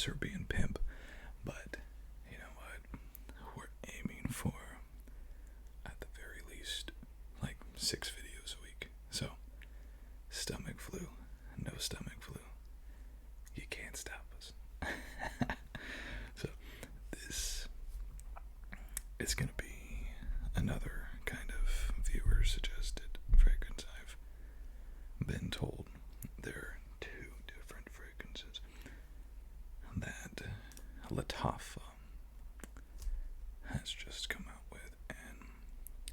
Serbian pimp, but you know what? We're aiming for, at the very least, like 6 videos a week. So, stomach flu, no stomach flu. You can't stop us. So, this is going to be another kind of viewer-suggested fragrance. I've been told there are 2 different fragrances that Lattafa has just come out with, and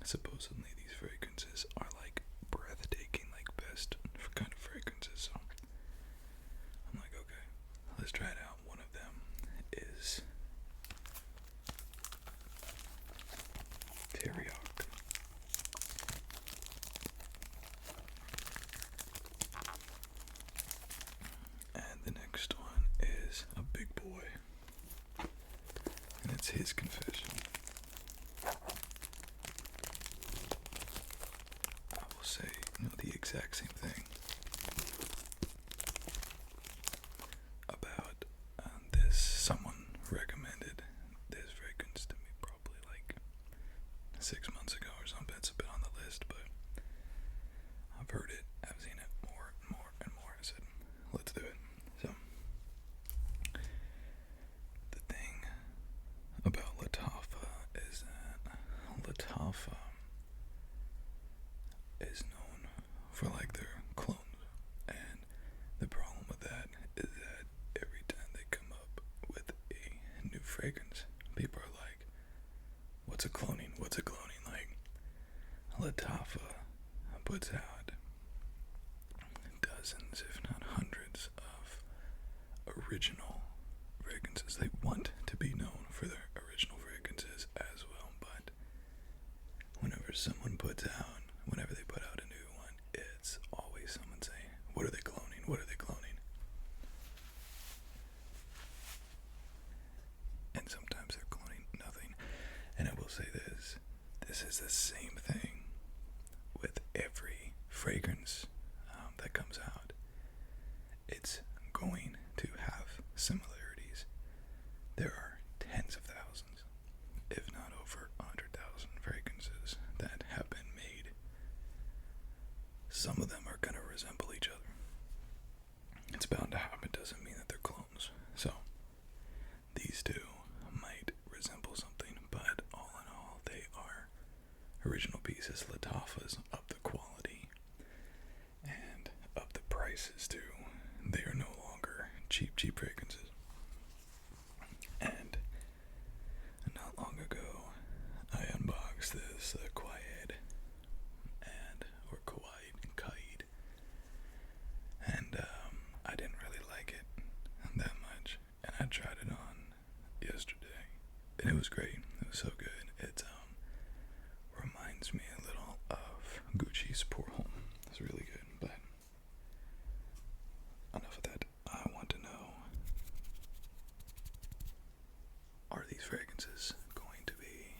supposedly these fragrances are like breathtaking, like best kind of fragrances. So I'm like, okay, let's try it out. One of them is Teriaq. And the next one is a big boy, and it's his confession. I will say, the exact same thing about this. Someone recommended this fragrance to me probably like 6 months ago or something. It's been on the list, but I've heard it, I've seen it more and more and more. I said, let's do it. So, the thing about Lattafa is that Lattafa is known for like their clones, and the problem with that is that every time they come up with a new fragrance, people are like, what's a cloning? What's a cloning? Like, Lattafa puts out dozens, if not hundreds, of original fragrances. They want to be known for their original fragrances as well, but whenever they put out a new one, it's always someone saying, what are they cloning? What are they cloning? And sometimes they're cloning nothing. And I will say this is the same thing with every fragrance that comes out. It's going to have similarities. There are tens of thousands, if not over 100,000 fragrances that have been made. Some of them are going to resemble each other. It's bound to happen. Doesn't mean that they're clones. So, these 2 might resemble something, but all in all, they are original pieces. Lattafa's up the quality and up the prices too. They are no longer cheap fragrances. And not long ago, I unboxed this Quiet or Kaid, and I didn't really like it that much, and I tried it on yesterday, and it was great. It was so good. It reminds me a little of Gucci's Pour Homme. It's really good, but enough of that. I want to know, are these fragrances going to be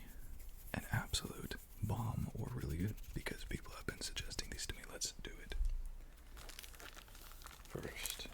an absolute bomb or really good? Because people have been suggesting these to me. Let's do it. First,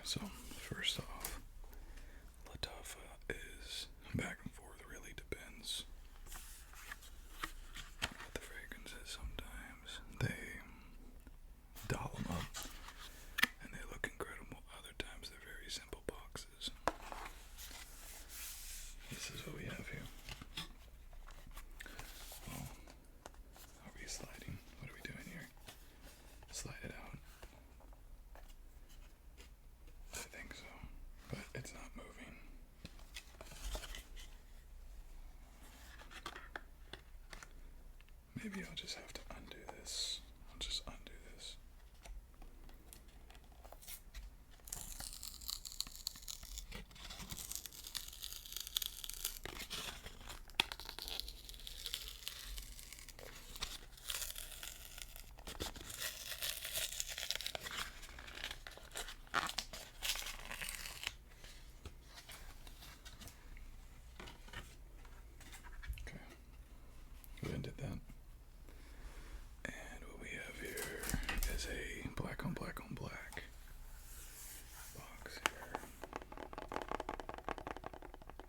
So, first off, Lattafa is back and forth, really depends with the fragrances. Sometimes they doll them up and they look incredible. Other times they're very simple boxes. This is what we have here. Well, are we sliding? What are we doing here? Slide it out. Maybe I'll just have to undo this. I'll just undo this. Okay, we undid that. And what we have here is a black on black on black box here.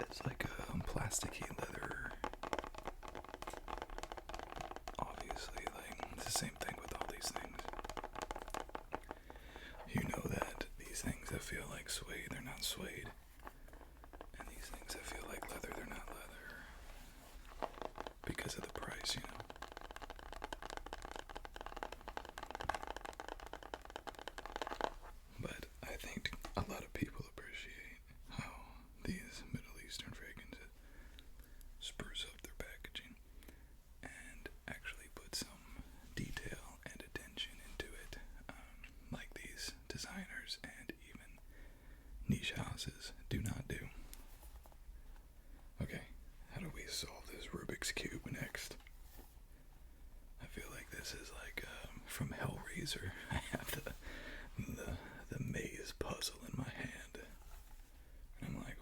It's like a plasticky leather. Obviously, like, it's the same thing with all these things. You know that these things that feel like suede, they're not suede. And these things that feel like leather, they're not leather. Because of the price, you know. But I think a lot of people appreciate how these Middle Eastern fragrances spruce up their packaging and actually put some detail and attention into it, like these designers and even niche houses do not do. Okay, how do we solve this Rubik's Cube next? I feel like this is like from Hellraiser. I have the maze puzzle in my hand. And I'm like,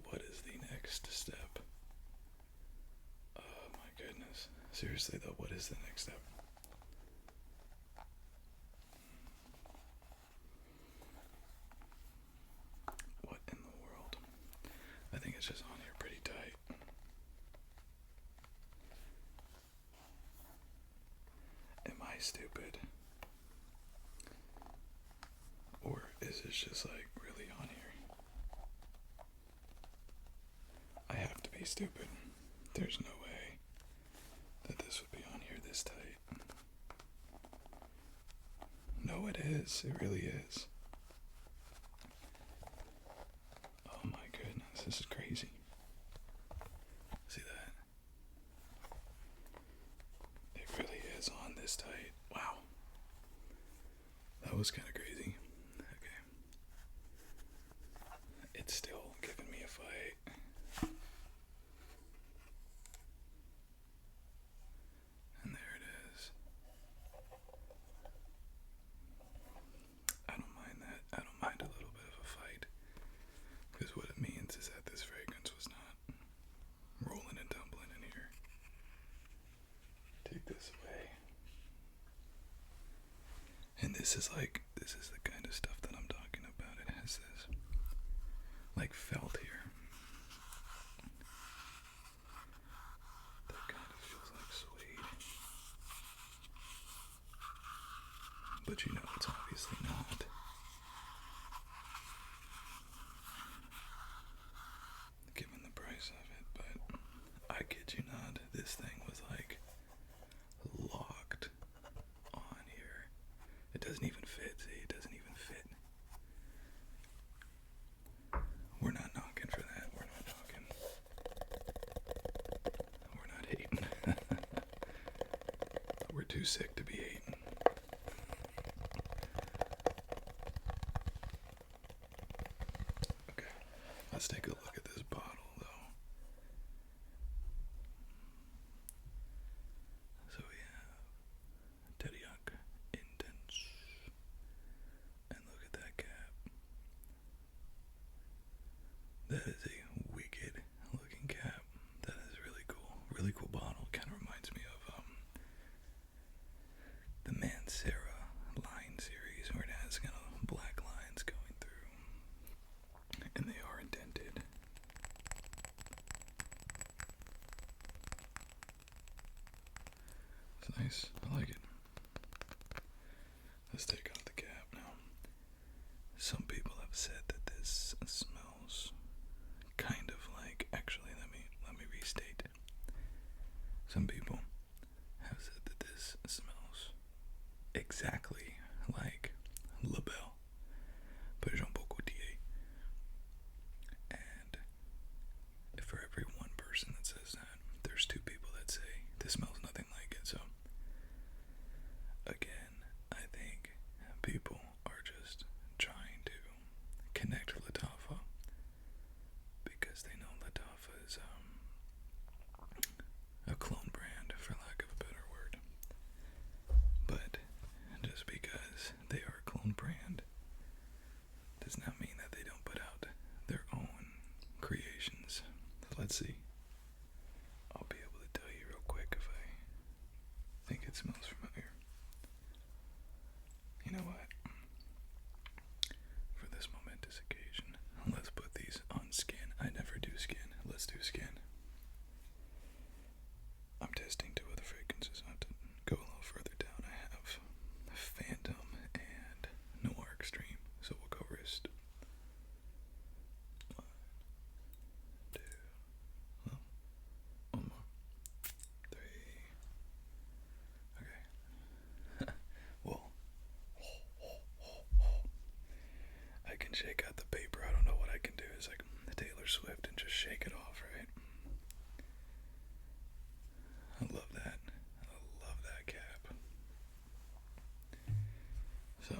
what is the next step? Oh my goodness. Seriously though, what is the next step? What in the world? I think it's just on here pretty tight. Am I stupid? Or is this just like really on here? I have to be stupid. There's no way that this would be on here this tight. No, it is. It really is. Oh my goodness, this is crazy. See that? It really is on this tight. Wow. That was kind of crazy. Okay. It's still giving me a fight. And there it is. I don't mind that. I don't mind a little bit of a fight. Because what it means is that this fragrance was not rolling and tumbling in here. Take this away. And this is the kind of stuff that I'm talking about. It has this, like, felt here. That kind of feels like suede. But you know, it's obviously not. Given the price of it, but I kid you not, this thing was like locked on here. It doesn't even fit, see, it doesn't even fit. We're not knocking for that, we're not knocking. We're not hating. We're too sick to be hating. Okay, let's take a look at this bottle though. So we have Teriaq Intense. And look at that cap. That is a wicked looking cap. That is really cool. Really cool bottle. Kind of reminds me of the Mancera line series where it has kind of black lines going through. And they are indented. It's nice. I like it. Let's take off the cap now. Some people have said that this smells kind of like, actually let me restate. Some people have said that this smells exactly like La Belle by Jean Paul Gaultier. And for every one person that says that, there's two people that say this smells nothing like it. So it smells familiar. You know what? For this momentous occasion, let's put these on skin. I never do skin. Let's do skin. I'm testing two other fragrances. I have to go a little further down. I have Phantom and Noir Extreme. So we'll go wrist. 1, 2, well, one more. 3. Okay. Well, I can shake out the paper. I don't know what I can do. It's like Taylor Swift and just shake it off, right? I love that. I love that cap. So,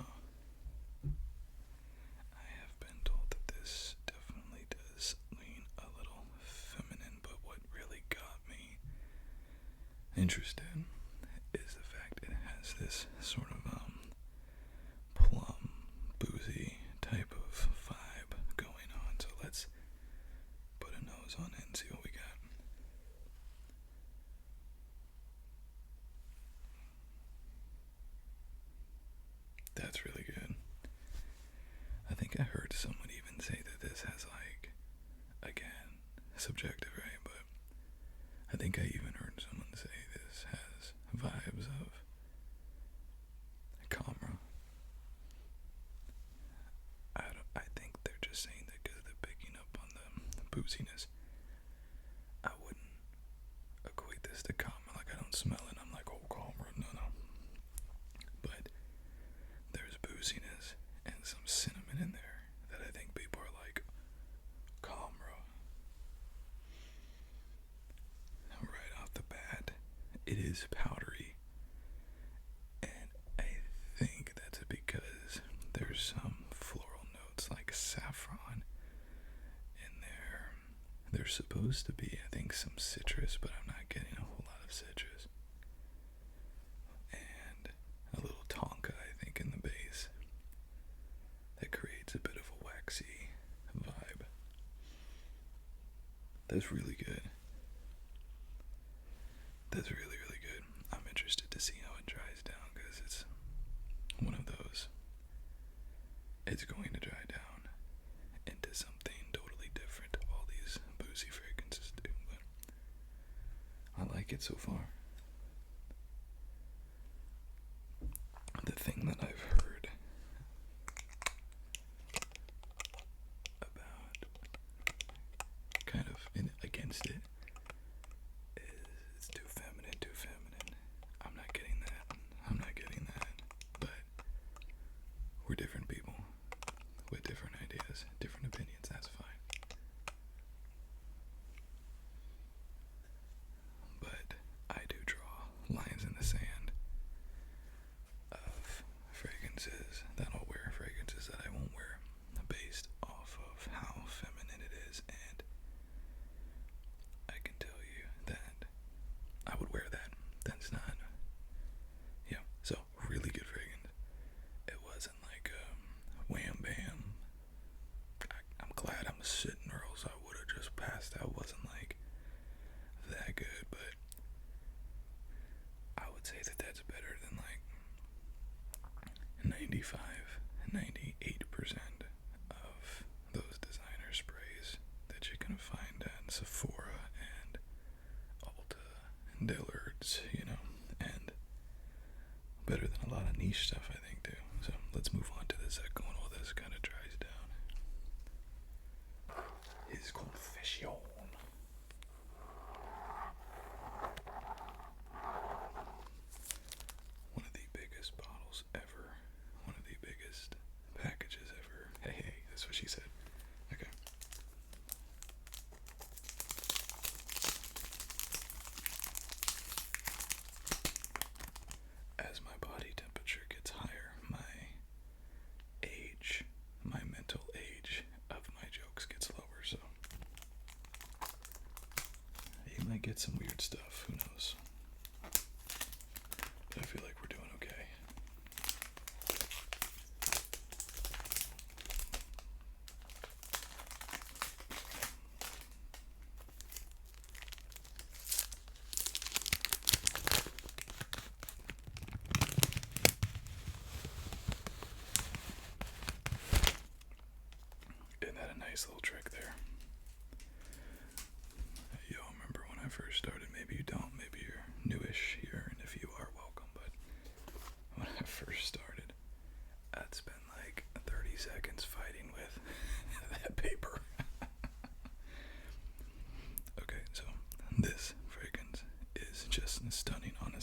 I have been told that this definitely does lean a little feminine, but what really got me interested is the fact it has this sort of plum, boozy type of vibe going on. So let's put a nose on it and see what we got. That's really good. I think I heard someone even say that this has, like, again, subjective, right? But I think I even heard someone say this has vibes of Camera. I think they're just saying that because they're picking up on the booziness. I wouldn't equate this to Camera. Like, I don't smell it. I'm like, oh, Camera. No. But there's booziness and some cinnamon in there that I think people are like, Camera. Right off the bat, it is powdery. And I think that's because there's some floral notes like saffron in there. There's supposed to be, I think, some citrus, but I'm not getting a whole lot of citrus. And a little tonka, I think, in the base. That creates a bit of a waxy vibe. That's really good. That's really, really good. I'm interested to see how it dries down because it's one of those. It's going to dry down into something totally different. All these boozy fragrances do, but I like it so far. The thing that I've heard about kind of against it is it's too feminine. I'm not getting that. But we're different people with different ideas, different opinions. That's fine. But I do draw lines in the sand of fragrances that I'll wear, fragrances that I won't wear, based off of how feminine it is. And I can tell you that I would wear that. That's not, so really good fragrance. It wasn't like wham bam. I'm glad I'm sitting or else I would have just passed out. It wasn't like that good, but I would say that that's better than like 95, 98% of those designer sprays that you can find at Sephora and Ulta and Dillard's, and better than a lot of niche stuff, I think, too. So let's move on to the second one while this kind of dries down. His confession. One of the biggest bottles ever. One of the biggest packages ever. Hey, that's what she said. Okay. As my body temperature gets higher, my mental age of my jokes gets lower, so you might get some weird stuff, who knows. But I feel like we're doing okay.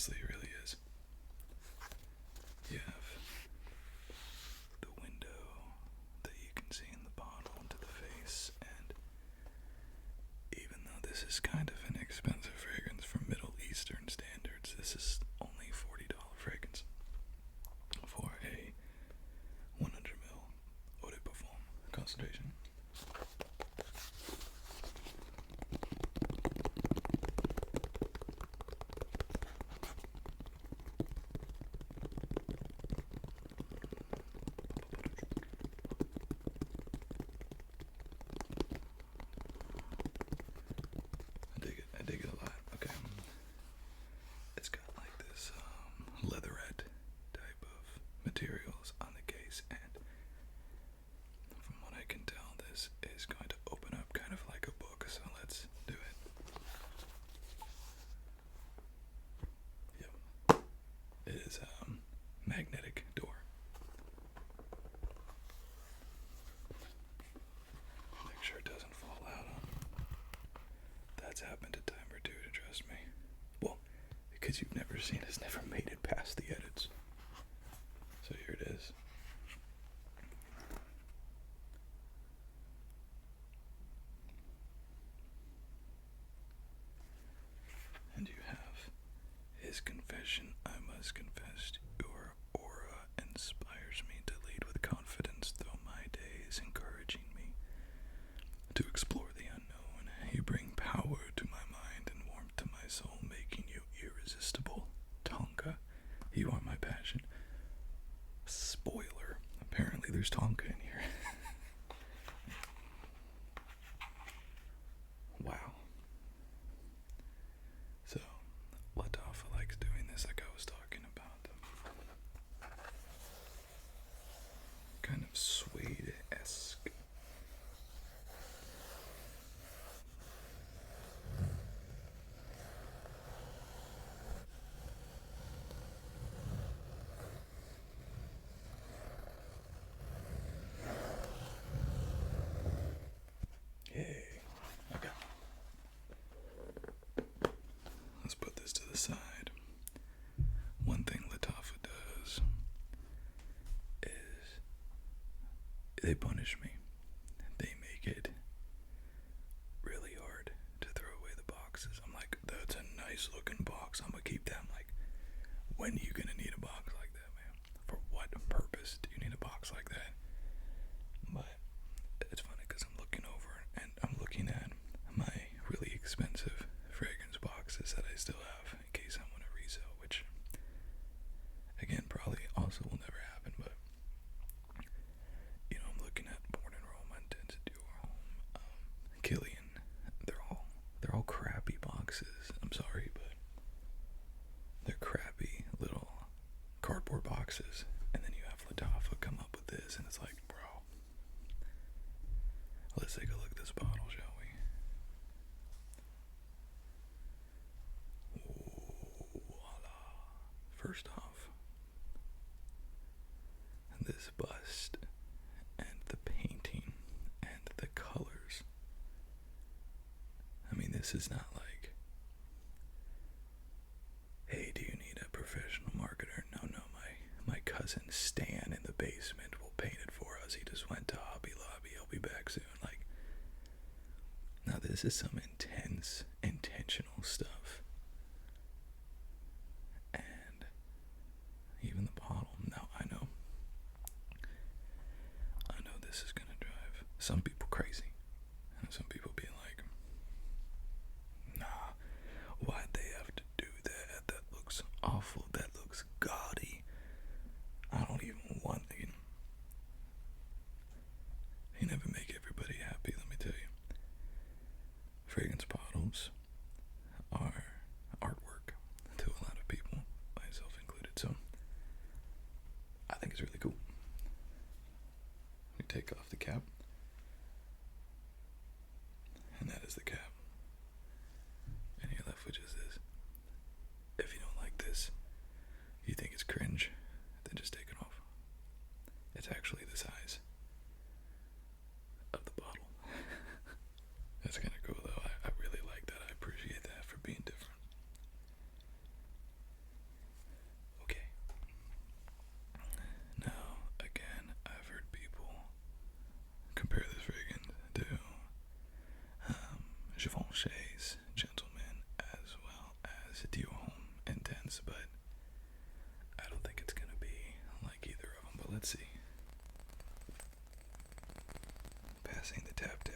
Honestly, it really is. You have the window that you can see in the bottle into the face, and even though this is kind of an expensive fragrance for Middle Eastern standards, this is only $40 fragrance for a 100ml eau de parfum concentration. I dig it a lot. Okay. It's got like this leatherette type of materials on the case, and from what I can tell, this is going to open up kind of like a book, so let's do it. Yep. It is a magnetic door. Make sure it doesn't fall out on you. That's happened a time or two, to trust me. Well, because you've never seen us, never made it past the edits. So here it is. And you have his confession. I must confess, your aura inspires me to lead with confidence through my days, encouraging me to explore the unknown. You bring power to my mind and warmth to my soul, making you irresistible. Tonka, you are my passion. Spoiler, apparently there's Tonka in here. Wow. So, Lattafa likes doing this, like I was talking about. Kind of suede-esque. Yay. Okay. Let's put this to the side. One thing Lattafa does is they punish me. They make it really hard to throw away the boxes. I'm like, that's a nice looking box. I'm gonna keep that. I'm like, when are you gonna need a box like that, man? For what purpose do you need a box like that? But it's funny because I'm looking over and I'm looking at my really expensive fragrance boxes that I still have in case I want to resell, which again probably also will never happen. But you know, I'm looking at Born in Rome, Intense Dior, Killian. They're all crappy boxes. I'm sorry, but they're crappy little cardboard boxes. And then you have Lattafa come up with this, and it's like, bro. Let's take a look at this bottle, shall we? Voila. First off, this bust and the painting and the colors. I mean, this is not like, hey, do you need a professional marketer? No, my cousin Stan in the basement will paint it for us. He just went to Hobby Lobby. He'll be back soon. Like, now this is some intense, intentional stuff. And even the bottle. Now, I know this is gonna drive some people crazy. And some people being like, nah, why'd they have to do that? That looks awful. That looks gaudy. I don't even want it. You never make everybody happy, let me tell you.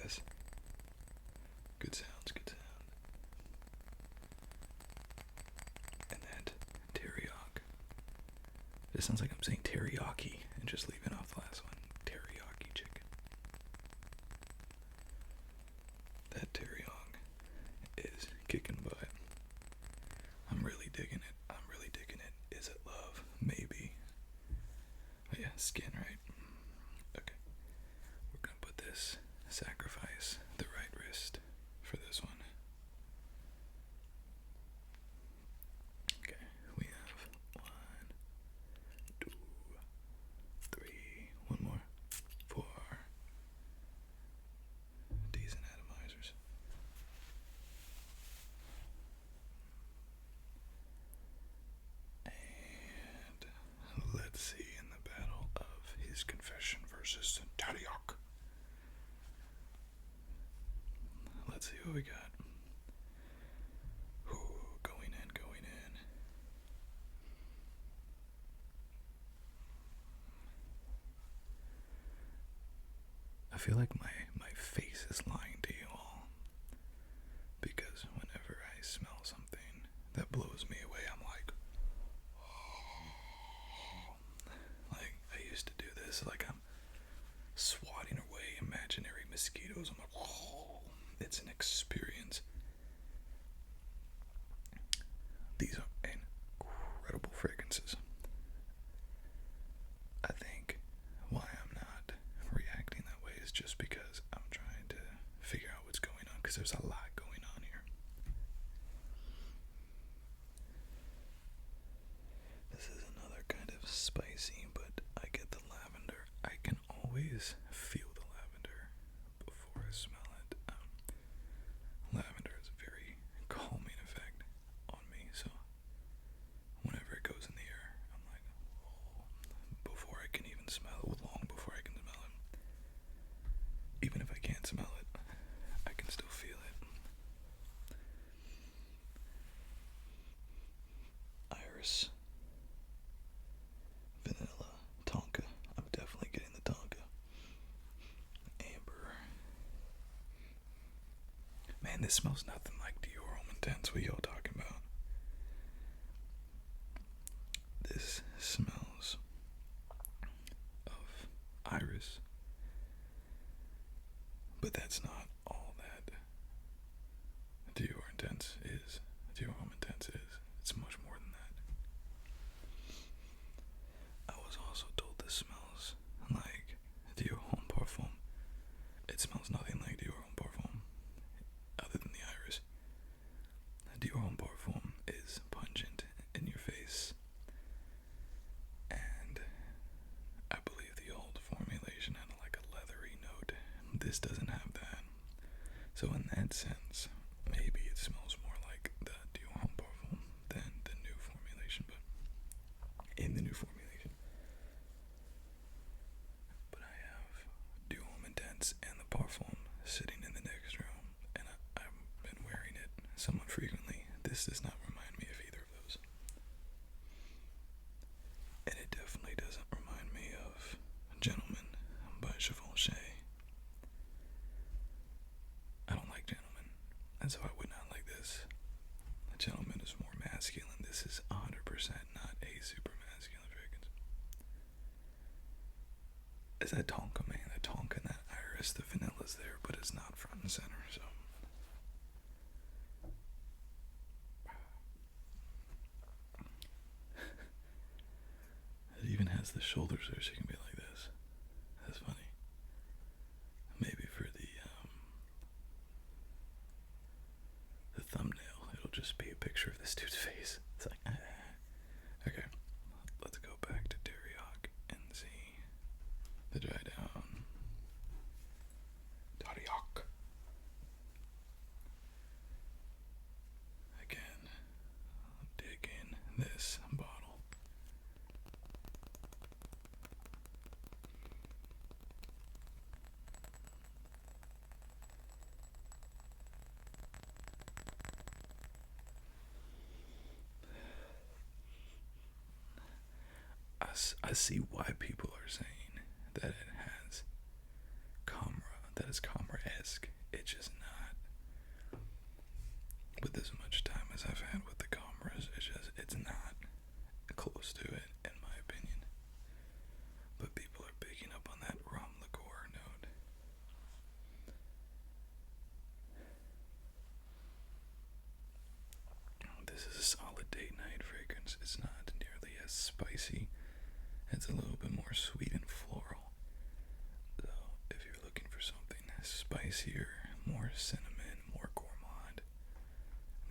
Yes. Good sounds, good sound. And that Teriaq. It sounds like I'm saying teriyaki and just leaving off the last one. Teriyaki chicken. That Teriaq is kicking butt. I'm really digging it. I'm really digging it. Is it love? Maybe. But yeah, skin, right? Okay. We're gonna put this, sacrifice the right wrist for this one. Okay, we have 1, 2, 3, one more, 4 decent atomizers. And let's see in the battle of his confession versus Teriaq. Let's see what we got. Ooh, going in, going in. I feel like my face is lying to you all. Because whenever I smell something that blows me away, I'm like, oh. Like, I used to do this, like I'm swatting away imaginary mosquitoes. I'm like, oh. It's an experience. These are incredible fragrances. I think why I'm not reacting that way is just because I'm trying to figure out what's going on, because there's a lot going on here. This is another kind of spicy, but I get the lavender. I can always feel the lavender before I smell it. Lavender has a very calming effect on me, so whenever it goes in the air, I'm like, oh, before I can even smell it, long before I can smell it. Even if I can't smell it, I can still feel it. Iris, vanilla, tonka. I'm definitely getting the tonka. Amber. Man, this smells nothing like Dior Homme Intense. What y'all talking about? This smells of iris, but that's not all that Dior Intense is. Dior Homme Intense is. It's much more than that. I was also told this smells like Dior Homme Parfum. It smells nothing like Dior Homme Parfum, other than the iris. Dior Homme Parfum is pungent in your face, and I believe the old formulation had like a leathery note. This doesn't have that. So in that sense, maybe it smells more like the Dior Homme Parfum than the new formulation, but in the new formulation. But I have Dior Homme Intense and the Parfum sitting in the next room, and I've been wearing it somewhat frequently. This does not remind me of either of those. And it definitely doesn't remind me of Gentleman by Givenchy. I don't like Gentleman, and so I would not like this. The Gentleman is more masculine. This is 100% not a super masculine fragrance. Is that Tonka, man? The Tonka and that iris, the vanilla's there, but it's not front and center, so. It even has the shoulders there, so you can be like this. That's funny. Maybe for the thumbnail, it'll just be a picture of this dude's face. It's like, okay. Let's go back to Teriaq and see the dry down. Teriaq. Again, dig in this bottle. I see why people are saying that it has camera, that is Comra-esque. It's just not. With as much time as I've had with the Comras, it's not close to it, in my opinion. But people are picking up on that rum liqueur note. This is a solid date night fragrance. It's not nearly as spicy. It's a little bit more sweet and floral. So if you're looking for something spicier, more cinnamon, more gourmand,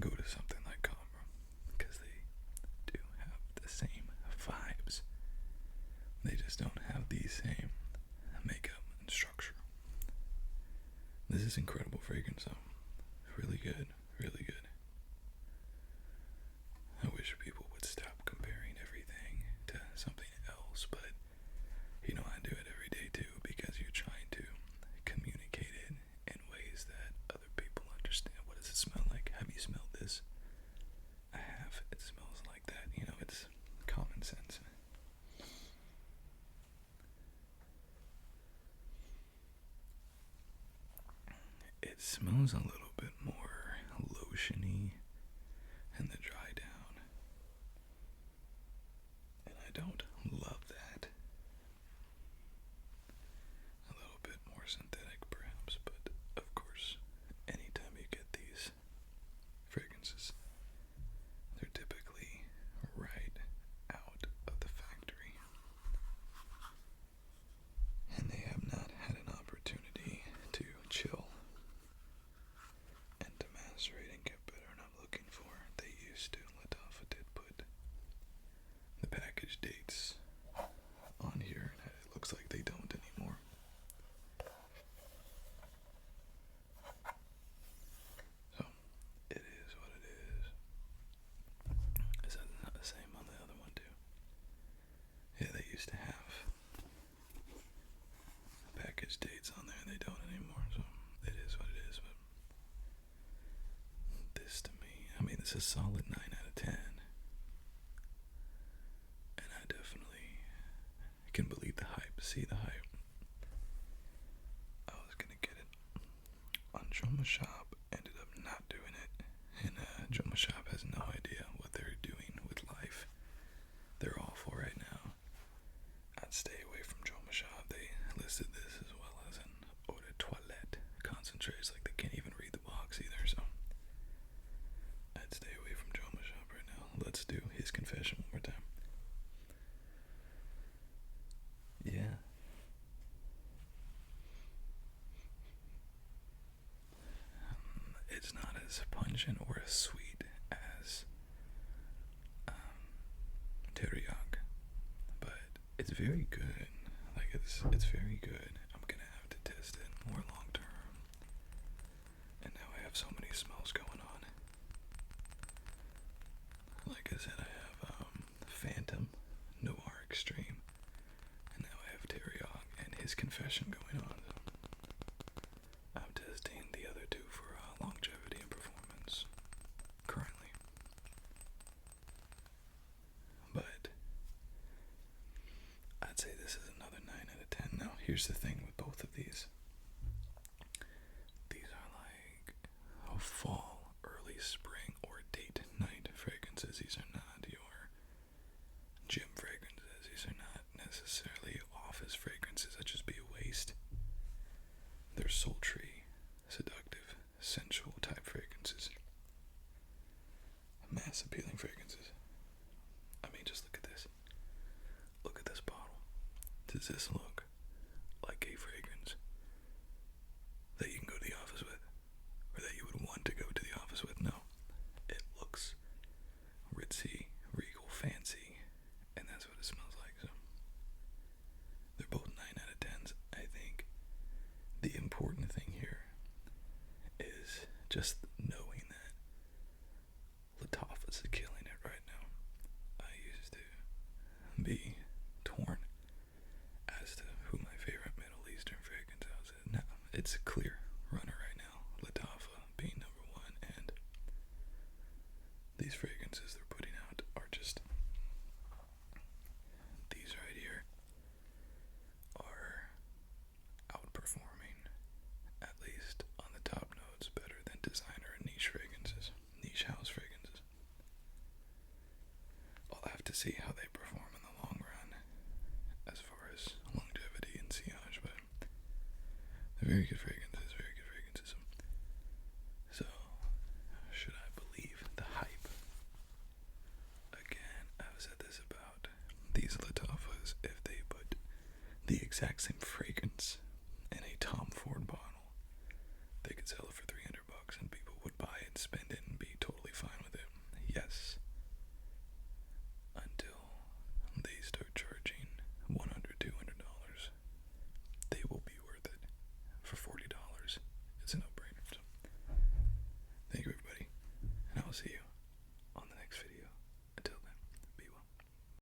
go to something like Comra, because they do have the same vibes. They just don't have the same makeup and structure. This is incredible fragrance though. Really good, really good. I wish people would stop comparing everything to something else, but you know, I do it every day too, because you're trying to communicate it in ways that other people understand. What does it smell like? Have you smelled this? I have. It smells like that. You know, it's common sense. It smells a little bit more lotiony in the dry down, and I don't love that. A little bit more synthetic perhaps, but of course, anytime you get these fragrances, they're typically right out of the factory, and they have not had an opportunity to chill and to macerate and get better. And I'm looking for, they used to, Lattafa did put the package dates on here, and it looks like they don't anymore. So it is what it is. Is that not the same on the other one too? Yeah, they used to have package dates on there, and they don't anymore. So it is what it is. But this to me, I mean, this is a solid 9 out of 10. And I definitely can believe the hype, see the hype. I was gonna get it on Joma Shop, ended up not doing it. And Joma Shop has no idea what they're doing with life. They're awful right now. I'd stay away from Joma Shop. They listed this as well as an eau de toilette concentrate. It's like they can't even read the box either, so I'd stay away from Joma Shop right now. Let's do his confession one more time. Yeah. It's not as pungent or as sweet as Teriaq, but it's very good. Like, it's very good. I'm gonna have to test it more long term. And now I have so many smells going on. Like I said, I have Phantom, Noir Extreme, and now I have Teriaq and his confession going on. I'm testing the other two for longevity and performance currently. But I'd say this is another 9 out of 10. Now, here's the thing with both of these. These are like fall, early spring, or date night fragrances. These are not your gym fragrances. These are not necessarily office fragrances that just be a waste. They're sultry, seductive, sensual type fragrances. Mass appealing fragrances. I mean, just look at this. Look at this bottle. Does this look like a fragrance that you can go to the office with? Or that you would want to go to the office with? No. It looks ritzy, regal, fancy, and that's what it smells like. So they're both 9 out of 10s. I think the important thing here is just knowing that Lattafa's killing it right now. I used to be torn as to who my favorite Middle Eastern fragrance house is. Now it's a clear runner right now. Lattafa being number 1, and these fragrances they're putting out are just, these right here are outperforming Very good fragrances, very good fragrances. So, should I believe the hype? Again, I've said this about these Lattafas. If they put the exact same fragrance